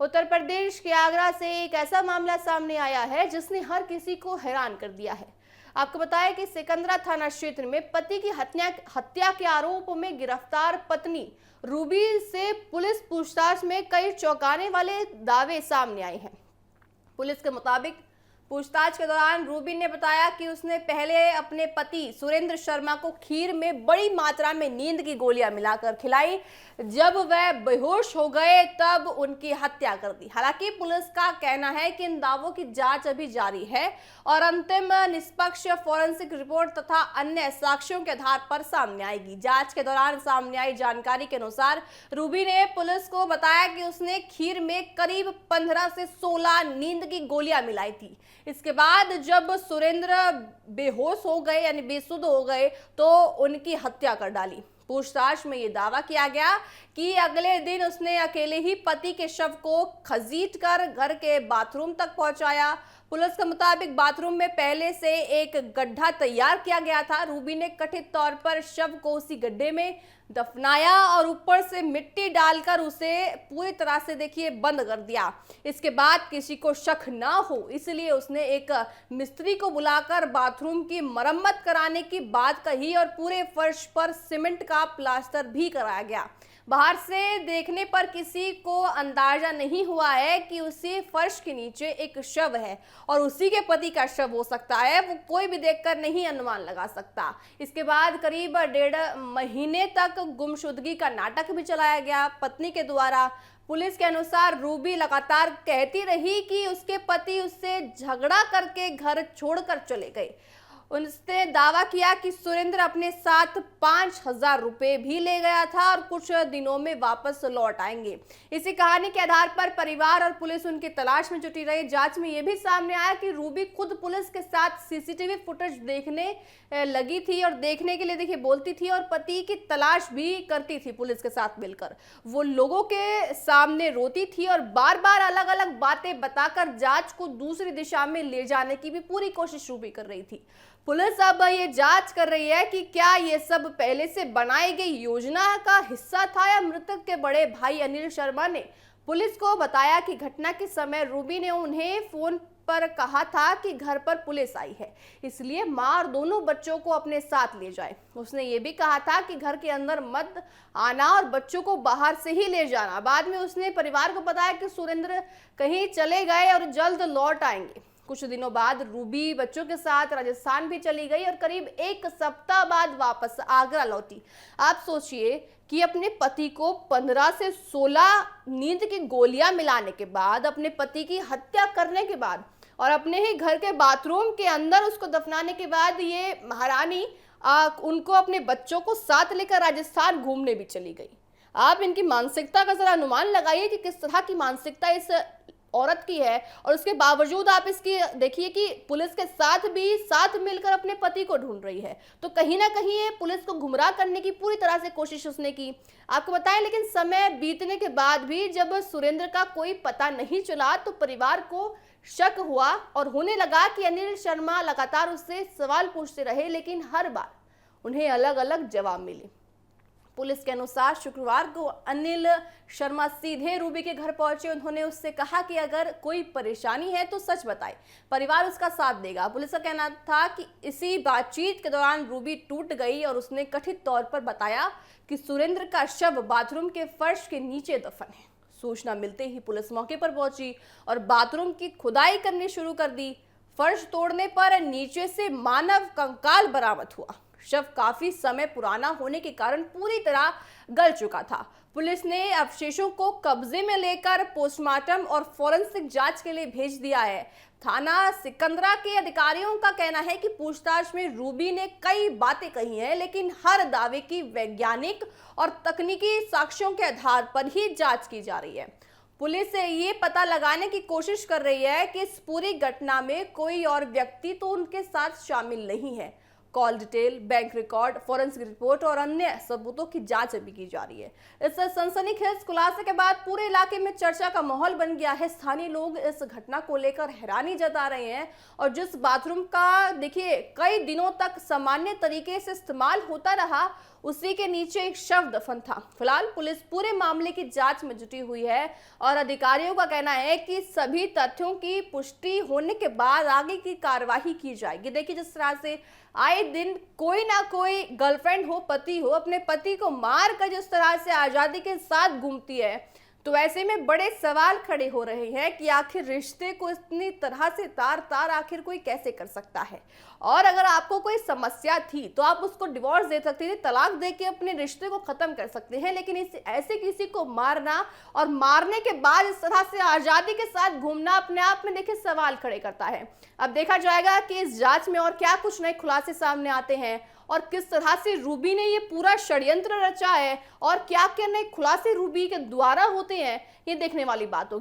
उत्तर प्रदेश के आगरा से एक ऐसा मामला सामने आया है जिसने हर किसी को हैरान कर दिया है। आपको बताया कि सिकंदरा थाना क्षेत्र में पति की हत्या के आरोप में गिरफ्तार पत्नी रूबी से पुलिस पूछताछ में कई चौंकाने वाले दावे सामने आए हैं। पुलिस के मुताबिक पूछताछ के दौरान रूबी ने बताया कि उसने पहले अपने पति सुरेंद्र शर्मा को खीर में बड़ी मात्रा में नींद की गोलियां मिलाकर खिलाई। जब वह बेहोश हो गए तब उनकी हत्या कर दी। हालांकि पुलिस का कहना है कि इन दावों की जांच अभी जारी है और अंतिम निष्पक्ष फॉरेंसिक रिपोर्ट तथा अन्य साक्ष्यों के आधार पर सामने आएगी। जांच के दौरान सामने आई जानकारी के अनुसार रूबी ने पुलिस को बताया कि उसने खीर में करीब 15 से 16 नींद की गोलियां मिलाई थी। इसके बाद जब सुरेंद्र बेहोश हो गए यानी बेसुध हो गए तो उनकी हत्या कर डाली। पूछताछ में ये दावा किया गया कि अगले दिन उसने अकेले ही पति के शव को घसीटकर घर के बाथरूम तक पहुंचाया। पुलिस के मुताबिक बाथरूम में पहले से एक गड्ढा तैयार किया गया था। रूबी ने कथित तौर पर शव को उसी गड्ढे में दफनाया और ऊपर से मिट्टी डालकर उसे पूरी तरह से देखिए बंद कर दिया। इसके बाद किसी को शक ना हो इसलिए उसने एक मिस्त्री को बुलाकर बाथरूम की मरम्मत कराने की बात कही और पूरे फर्श पर सीमेंट का प्लास्टर भी कराया गया। बाहर से देखने पर किसी को अंदाजा नहीं हुआ है कि उसी फर्श के नीचे एक शव है और उसी के पति का शव हो सकता है। वो कोई भी देखकर नहीं अनुमान लगा सकता। इसके बाद करीब 1.5 महीने तक गुमशुदगी का नाटक भी चलाया गया पत्नी के द्वारा। पुलिस के अनुसार रूबी लगातार कहती रही कि उसके पति उससे झगड़ा करके घर छोड़कर चले गए। उसने दावा किया कि सुरेंद्र अपने साथ 5,000 रुपए भी ले गया था और कुछ दिनों में वापस लौट आएंगे। इसी कहानी के आधार पर परिवार और पुलिस उनकी तलाश में जुटी रही। जांच में यह भी सामने आया कि रूबी खुद पुलिस के साथ सीसीटीवी फुटेज देखने लगी थी और देखने के लिए देखिए बोलती थी और पति की तलाश भी करती थी पुलिस के साथ मिलकर। वो लोगों के सामने रोती थी और बार बार अलग अलग बातें बताकर जांच को दूसरी दिशा में ले जाने की भी पूरी कोशिश रूबी कर रही थी। पुलिस अब ये जांच कर रही है कि क्या ये सब पहले से बनाई गई योजना का हिस्सा था या मृतक के बड़े भाई अनिल शर्मा ने पुलिस को बताया कि घटना के समय रूबी ने उन्हें फोन पर कहा था कि घर पर पुलिस आई है इसलिए मां और दोनों बच्चों को अपने साथ ले जाए। उसने ये भी कहा था कि घर के अंदर मत आना और बच्चों को बाहर से ही ले जाना। बाद में उसने परिवार को बताया कि सुरेंद्र कहीं चले गए और जल्द लौट आएंगे। कुछ दिनों बाद रूबी बच्चों के साथ राजस्थान भी चली गई और करीब 1 सप्ताह बाद वापस आगरा लौटी। आप सोचिए कि अपने पति को 15 से 16 नींद की गोलियां मिलाने के बाद, अपने पति की हत्या करने के बाद और अपने ही घर के बाथरूम के अंदर उसको दफनाने के बाद ये महारानी उनको अपने बच्चों को साथ लेकर राजस्थान घूमने भी चली गई। आप इनकी मानसिकता का जरा अनुमान लगाइए कि किस तरह की मानसिकता इस औरत की है और उसके बावजूद आप इसकी देखिए कि पुलिस के साथ भी साथ मिलकर अपने पति को ढूंढ रही है। तो कहीं ना कहीं ये पुलिस को गुमराह करने की पूरी तरह से कोशिश उसने की। आपको बताएं, लेकिन समय बीतने के बाद भी जब सुरेंद्र का कोई पता नहीं चला तो परिवार को शक हुआ और होने लगा कि अनिल शर्मा लगातार उससे सवाल पूछते रहे लेकिन हर बार उन्हें अलग अलग जवाब मिले। पुलिस के अनुसार शुक्रवार को अनिल शर्मा सीधे रूबी के घर पहुंचे। उन्होंने उससे कहा कि अगर कोई परेशानी है तो सच बताए, परिवार उसका साथ देगा। पुलिस का कहना था कि इसी बातचीत के दौरान रूबी टूट गई और उसने कथित तौर पर बताया कि सुरेंद्र का शव बाथरूम के फर्श के नीचे दफन है। सूचना मिलते ही पुलिस मौके पर पहुंची और बाथरूम की खुदाई करनी शुरू कर दी। फर्श तोड़ने पर नीचे से मानव कंकाल बरामद हुआ। शव काफी समय पुराना होने के कारण पूरी तरह गल चुका था। पुलिस ने अवशेषों को कब्जे में लेकर पोस्टमार्टम और फॉरेंसिक जांच के लिए भेज दिया है। थाना सिकंदरा के अधिकारियों का कहना है कि पूछताछ में रूबी ने कई बातें कही हैं लेकिन हर दावे की वैज्ञानिक और तकनीकी साक्ष्यों के आधार पर ही जांच की जा रही है। पुलिस ये पता लगाने की कोशिश कर रही है कि इस पूरी घटना में कोई और व्यक्ति तो उनके साथ शामिल नहीं है। Call detail, bank record, forensic report और अन्य सबूतों की जांच अभी की जा रही है। इस सनसनीखेज खुलासे के बाद पूरे इलाके में चर्चा का माहौल बन गया है। स्थानीय लोग इस घटना को लेकर हैरानी जता रहे हैं और जिस बाथरूम का देखिए कई दिनों तक सामान्य तरीके से इस्तेमाल होता रहा उसी के नीचे एक शव दफन था। फिलहाल पुलिस पूरे मामले की जांच में जुटी हुई है और अधिकारियों का कहना है कि सभी तथ्यों की पुष्टि होने के बाद आगे की कार्यवाही की जाएगी। देखिए, जिस तरह से आए दिन कोई ना कोई गर्लफ्रेंड हो, पति हो, अपने पति को मार कर जिस तरह से आजादी के साथ घूमती है, तो ऐसे में बड़े सवाल खड़े हो रहे हैं कि आखिर रिश्ते को इतनी तरह से तार तार आखिर कोई कैसे कर सकता है। और अगर आपको कोई समस्या थी तो आप उसको डिवोर्स दे सकते थे, तलाक दे के अपने रिश्ते को खत्म कर सकते हैं, लेकिन ऐसे किसी को मारना और मारने के बाद इस तरह से आजादी के साथ घूमना अपने आप में देखिए सवाल खड़े करता है। अब देखा जाएगा कि इस जांच में और क्या कुछ नए खुलासे सामने आते हैं और किस तरह से रूबी ने ये पूरा षड्यंत्र रचा है और क्या क्या नए खुलासे रूबी के द्वारा होते हैं, ये देखने वाली बात होगी।